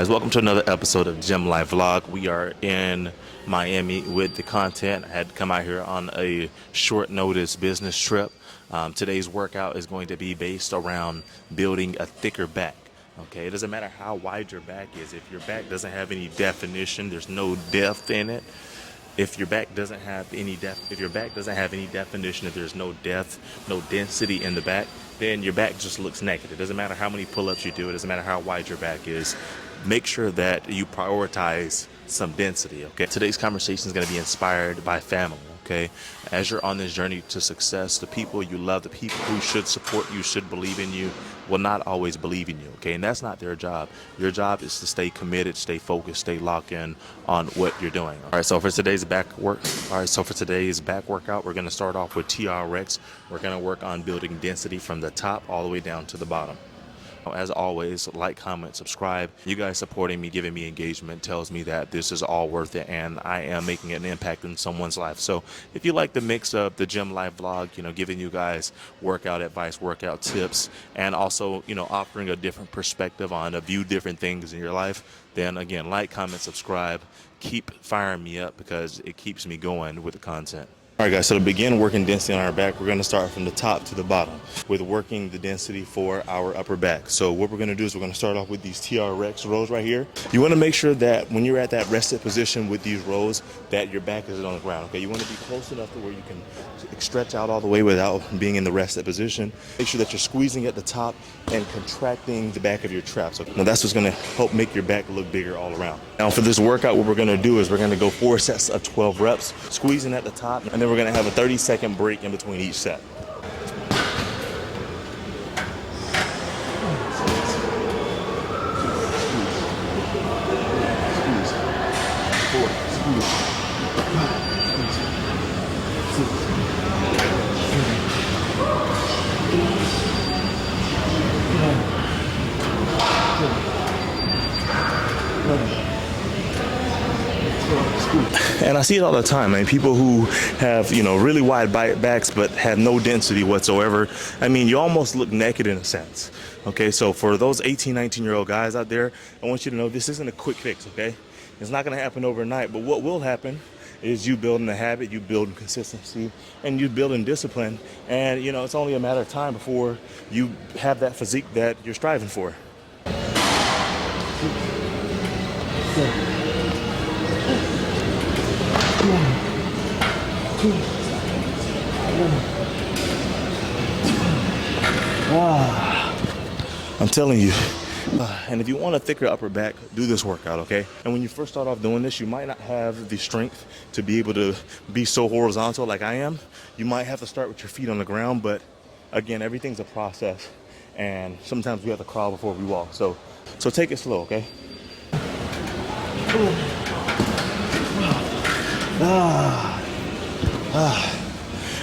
Guys, welcome to another episode of Gym Life Vlog. We are in Miami with the content. I had to come out here on a short notice business trip. Today's workout is going to be based around building a thicker back. Okay, it doesn't matter how wide your back is. If your back doesn't have any definition, there's no depth in it. If your back doesn't have any definition, if there's no depth, no density in the back, then your back just looks naked. It doesn't matter how many pull-ups you do. It doesn't matter how wide your back is. Make sure that you prioritize some density, okay? Today's conversation is going to be inspired by family, okay? As you're on this journey to success, the people you love, the people who should support you, should believe in you, will not always believe in you, okay? And that's not their job. Your job is to stay committed, stay focused, stay locked in on what you're doing. All right, so for today's back workout, we're going to start off with TRX. We're going to work on building density from the top all the way down to the bottom. As always, like, comment, subscribe. You guys supporting me, giving me engagement tells me that this is all worth it and I am making an impact in someone's life. So if you like the mix of the Gym Life Vlog, giving you guys workout advice, workout tips, and also, offering a different perspective on a few different things in your life, then again, like, comment, subscribe. Keep firing me up because it keeps me going with the content. All right, guys, so to begin working density on our back, we're going to start from the top to the bottom with working the density for our upper back. So what we're going to do is we're going to start off with these TRX rows right here. You want to make sure that when you're at that rested position with these rows, that your back is on the ground, okay? You want to be close enough to where you can stretch out all the way without being in the rested position. Make sure that you're squeezing at the top and contracting the back of your traps. So now that's what's going to help make your back look bigger all around. Now for this workout, what we're going to do is we're going to go 4 sets of 12 reps, squeezing at the top, and then we're going to have a 30-second break in between each set. And I see it all the time, man. People who have, really wide backs but have no density whatsoever. I mean, you almost look naked in a sense. Okay, so for those 18, 19-year-old guys out there, I want you to know this isn't a quick fix, okay? It's not going to happen overnight, but what will happen is you building a habit, you building consistency, and you building discipline. And, it's only a matter of time before you have that physique that you're striving for. I'm telling you. And if you want a thicker upper back, do this workout, okay? And when you first start off doing this, you might not have the strength to be able to be so horizontal like I am. You might have to start with your feet on the ground, but again, everything's a process. And sometimes we have to crawl before we walk. So take it slow, okay?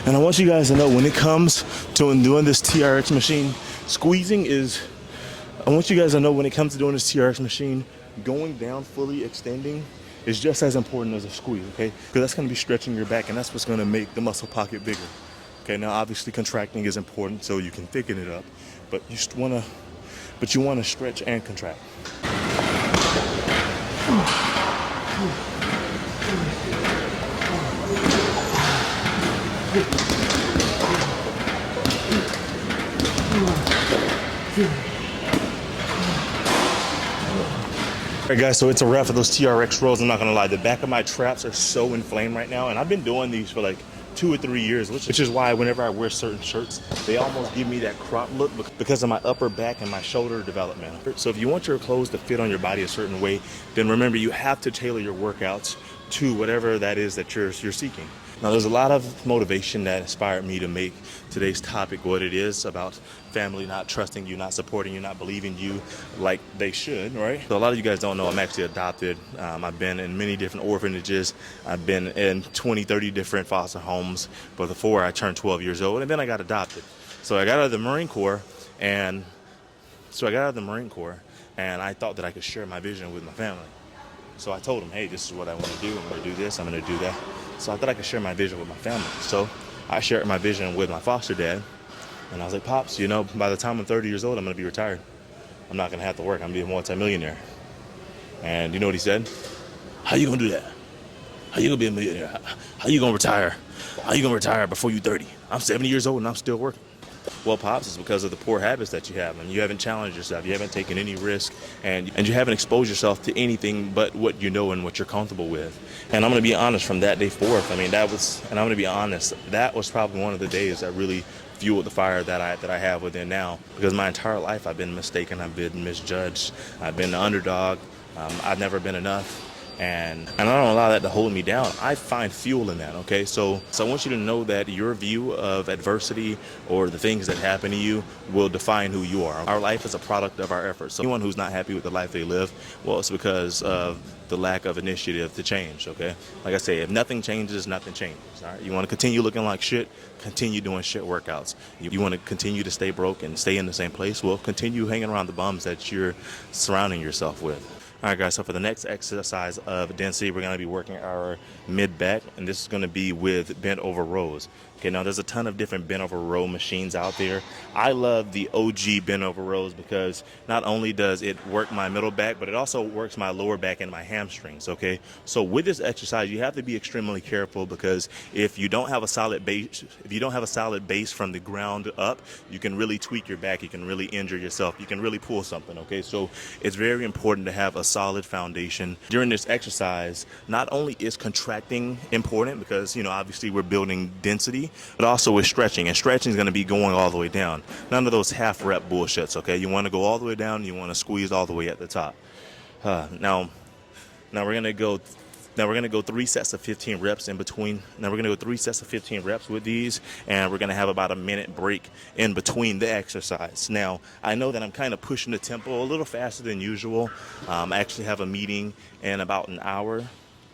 And I want you guys to know when it comes to doing this TRX machine, going down fully extending is just as important as a squeeze, okay? Because that's going to be stretching your back, and that's what's going to make the muscle pocket bigger. Okay, now obviously contracting is important so you can thicken it up, but you want to stretch and contract. All right, guys, so it's a wrap for those TRX rows. I'm not gonna lie, the back of my traps are so inflamed right now, and I've been doing these for like 2 or 3 years, which is why whenever I wear certain shirts, they almost give me that crop look because of my upper back and my shoulder development. So if you want your clothes to fit on your body a certain way, then remember you have to tailor your workouts to whatever that is that you're seeking. Now, there's a lot of motivation that inspired me to make today's topic what it is, about family not trusting you, not supporting you, not believing you like they should, right? So a lot of you guys don't know I'm actually adopted. I've been in many different orphanages. I've been in 20, 30 different foster homes. But before I turned 12 years old, and then I got adopted. So I got out of the Marine Corps, and I thought that I could share my vision with my family. So I told them, hey, this is what I want to do. I'm going to do this. I'm going to do that. So I thought I could share my vision with my family. So I shared my vision with my foster dad. And I was like, Pops, by the time I'm 30 years old, I'm going to be retired. I'm not going to have to work. I'm going to be a multimillionaire. And you know what he said? How you gonna do that? How you gonna be a millionaire? How you gonna retire? How you gonna retire before you 30? I'm 70 years old and I'm still working. Well, Pops, it's because of the poor habits that you have, and you haven't challenged yourself. You haven't taken any risk, and you haven't exposed yourself to anything but what you know and what you're comfortable with. And I'm going to be honest, from that day forth, I mean, and I'm going to be honest, that was probably one of the days that really fueled the fire that I have within now. Because my entire life I've been mistaken, I've been misjudged, I've been the underdog, I've never been enough. And I don't allow that to hold me down. I find fuel in that, okay? So I want you to know that your view of adversity or the things that happen to you will define who you are. Our life is a product of our efforts. So anyone who's not happy with the life they live, well, it's because of the lack of initiative to change, okay? Like I say, if nothing changes, nothing changes, all right? You want to continue looking like shit, continue doing shit workouts. You want to continue to stay broke and stay in the same place, well, continue hanging around the bums that you're surrounding yourself with. All right, guys, so for the next exercise of density, we're going to be working our mid-back, and this is going to be with bent over rows. Okay, now there's a ton of different bent over row machines out there. I love the OG bent over rows because not only does it work my middle back, but it also works my lower back and my hamstrings, okay? So with this exercise, you have to be extremely careful because if you don't have a solid base from the ground up, you can really tweak your back, you can really injure yourself, you can really pull something, okay? So it's very important to have a solid foundation. During this exercise, not only is contracting important because, you know, obviously we're building density, but also with stretching, and stretching is going to be going all the way down. None of those half rep bullshits, okay? You want to go all the way down, you want to squeeze all the way at the top. Now we're going to go 3 sets of 15 reps in between. Now we're going to go 3 sets of 15 reps with these, and we're going to have about a minute break in between the exercise. Now, I know that I'm kind of pushing the tempo a little faster than usual. I actually have a meeting in about an hour.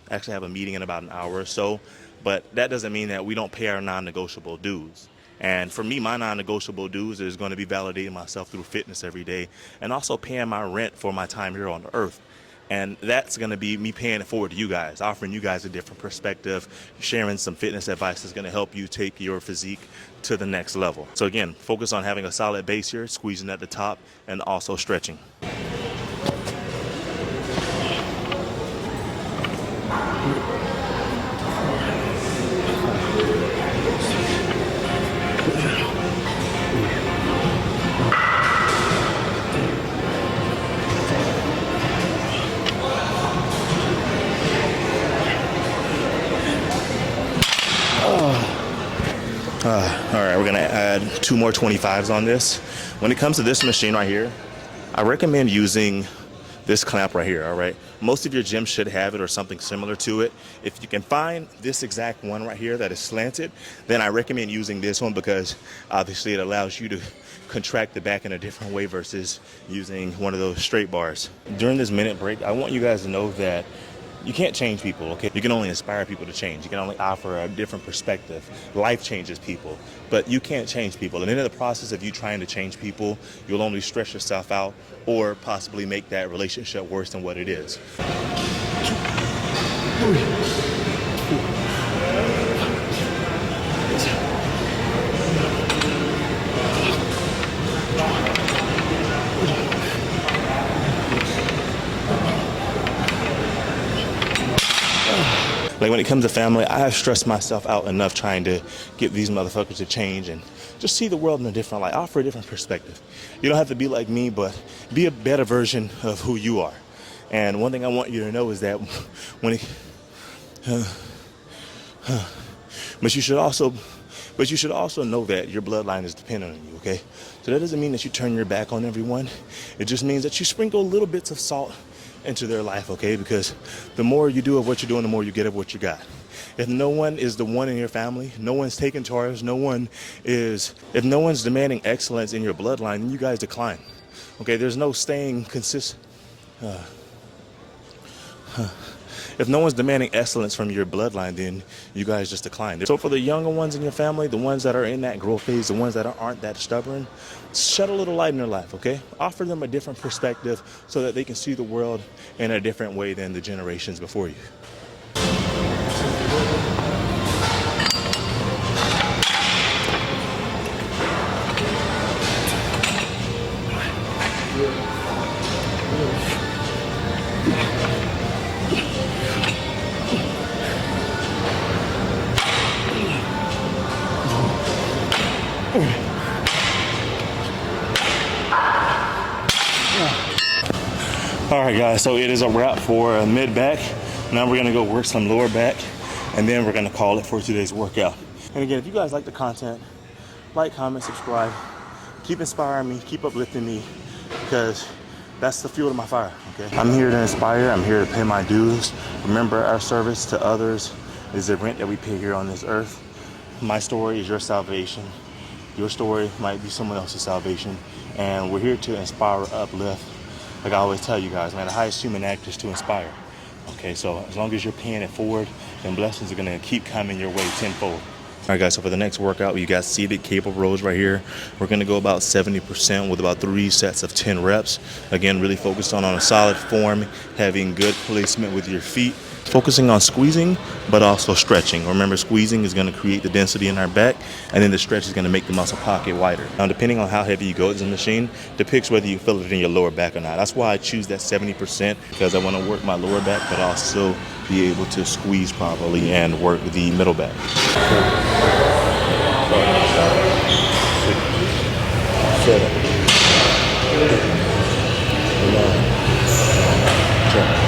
Or so, but that doesn't mean that we don't pay our non-negotiable dues. And for me, my non-negotiable dues is going to be validating myself through fitness every day and also paying my rent for my time here on the earth. And that's going to be me paying it forward to you guys, offering you guys a different perspective, sharing some fitness advice that's going to help you take your physique to the next level. So again, focus on having a solid base here, squeezing at the top, and also stretching. All right, we're gonna add 2 more 25s on this. When it comes to this machine right here, I recommend using this clamp right here, all right? Most of your gyms should have it or something similar to it. If you can find this exact one right here that is slanted, then I recommend using this one because obviously it allows you to contract the back in a different way versus using one of those straight bars. During this minute break, I want you guys to know that you can't change people, okay? You can only inspire people to change. You can only offer a different perspective. Life changes people, but you can't change people. And in the process of you trying to change people, you'll only stress yourself out or possibly make that relationship worse than what it is. Like when it comes to family, I have stressed myself out enough trying to get these motherfuckers to change and just see the world in a different light, offer a different perspective. You don't have to be like me, but be a better version of who you are. And one thing I want you to know is that when it, but you should also know that your bloodline is dependent on you, okay? So that doesn't mean that you turn your back on everyone. It just means that you sprinkle little bits of salt into their life, okay? Because the more you do of what you're doing, the more you get of what you got. If no one is the one in your family, no one's taking charge, if no one's demanding excellence in your bloodline, then you guys decline. Okay, there's no staying consistent. If no one's demanding excellence from your bloodline, then you guys just decline. So for the younger ones in your family, the ones that are in that growth phase, the ones that aren't that stubborn, shed a little light in their life, okay? Offer them a different perspective so that they can see the world in a different way than the generations before you. All right, guys, so it is a wrap for mid back. Now we're gonna go work some lower back, and then we're gonna call it for today's workout. And again, if you guys like the content, like, comment, subscribe. Keep inspiring me, keep uplifting me, because that's the fuel to my fire, okay? I'm here to inspire, I'm here to pay my dues. Remember, our service to others is the rent that we pay here on this earth. My story is your salvation. Your story might be someone else's salvation. And we're here to inspire, uplift. Like I always tell you guys, man, the highest human act is to inspire. Okay, so as long as you're paying it forward, then blessings are gonna keep coming your way tenfold. All right, guys, so for the next workout, you got seated cable rows right here. We're gonna go about 70% with about 3 sets of 10 reps. Again, really focused on a solid form, having good placement with your feet, focusing on squeezing, but also stretching. Remember, squeezing is gonna create the density in our back, and then the stretch is gonna make the muscle pocket wider. Now, depending on how heavy you go, the machine depicts whether you feel it in your lower back or not. That's why I choose that 70%, because I wanna work my lower back, but also be able to squeeze properly and work the middle back. 7, 8, 9, 10.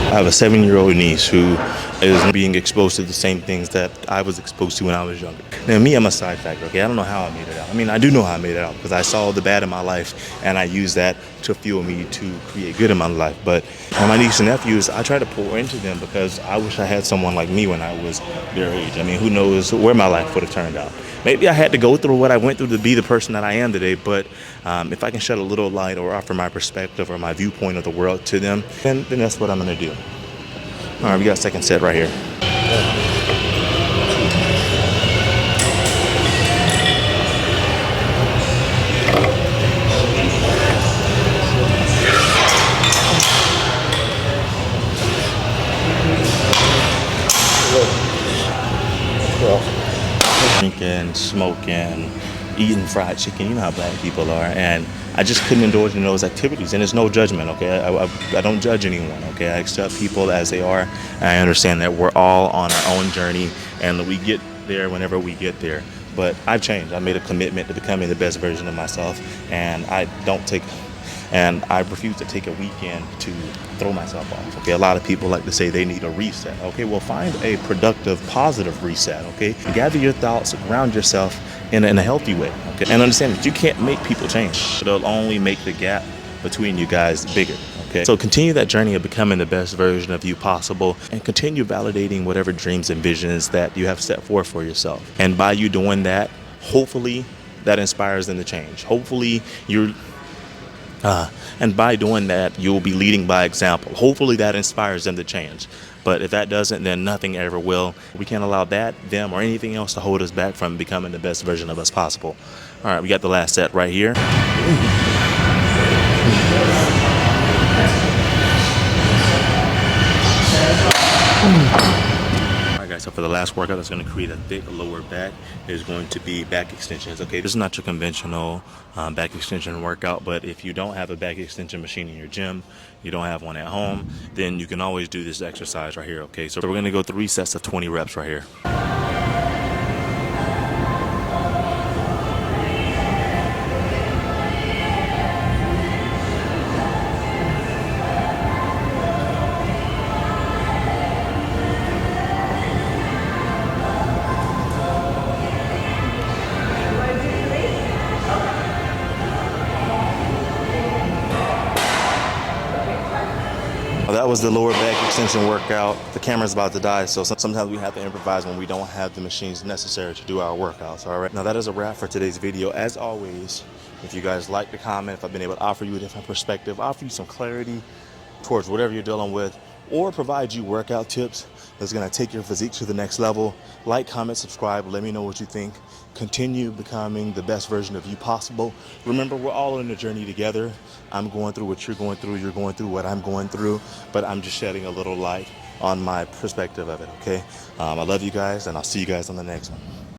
I have a 7-year-old niece who is being exposed to the same things that I was exposed to when I was younger. Now, me, I'm a side factor, okay? I don't know how I made it out. I mean, I do know how I made it out because I saw the bad in my life and I used that to fuel me to create good in my life. But my niece and nephews, I try to pour into them because I wish I had someone like me when I was their age. I mean, who knows where my life would have turned out. Maybe I had to go through what I went through to be the person that I am today, but if I can shed a little light or offer my perspective or my viewpoint of the world to them, then that's what I'm gonna do. All right, we got a second set right here. Drinking, smoking, eating fried chicken. You know how black people are, and I just couldn't indulge in those activities. And it's no judgment, okay? I don't judge anyone, okay? I accept people as they are, and I understand that we're all on our own journey, and we get there whenever we get there. But I've changed. I made a commitment to becoming the best version of myself, and I refuse to take a weekend to throw myself off, okay? A lot of people like to say they need a reset, okay? Well, find a productive, positive reset, okay? Gather your thoughts, ground yourself in a healthy way, okay? And understand that you can't make people change. It'll only make the gap between you guys bigger, okay? So continue that journey of becoming the best version of you possible, and continue validating whatever dreams and visions that you have set forth for yourself. And by you doing that, hopefully that inspires them to change. Hopefully and by doing that, you'll be leading by example. Hopefully that inspires them to change. But if that doesn't, then nothing ever will. We can't allow that, them, or anything else to hold us back from becoming the best version of us possible. All right, we got the last set right here. So for the last workout that's going to create a thick lower back is going to be back extensions. Okay, this is not your conventional back extension workout, but if you don't have a back extension machine in your gym, you don't have one at home, then you can always do this exercise right here. Okay, so we're going to go 3 sets of 20 reps right here. That was the lower back extension workout. The camera's about to die, so sometimes we have to improvise when we don't have the machines necessary to do our workouts, all right? Now that is a wrap for today's video. As always, if you guys like the comment, if I've been able to offer you a different perspective, offer you some clarity towards whatever you're dealing with, or provide you workout tips that's gonna take your physique to the next level, like, comment, subscribe, let me know what you think. Continue becoming the best version of you possible. Remember, we're all in the journey together. I'm going through what you're going through what I'm going through, but I'm just shedding a little light on my perspective of it, okay? I love you guys, and I'll see you guys on the next one.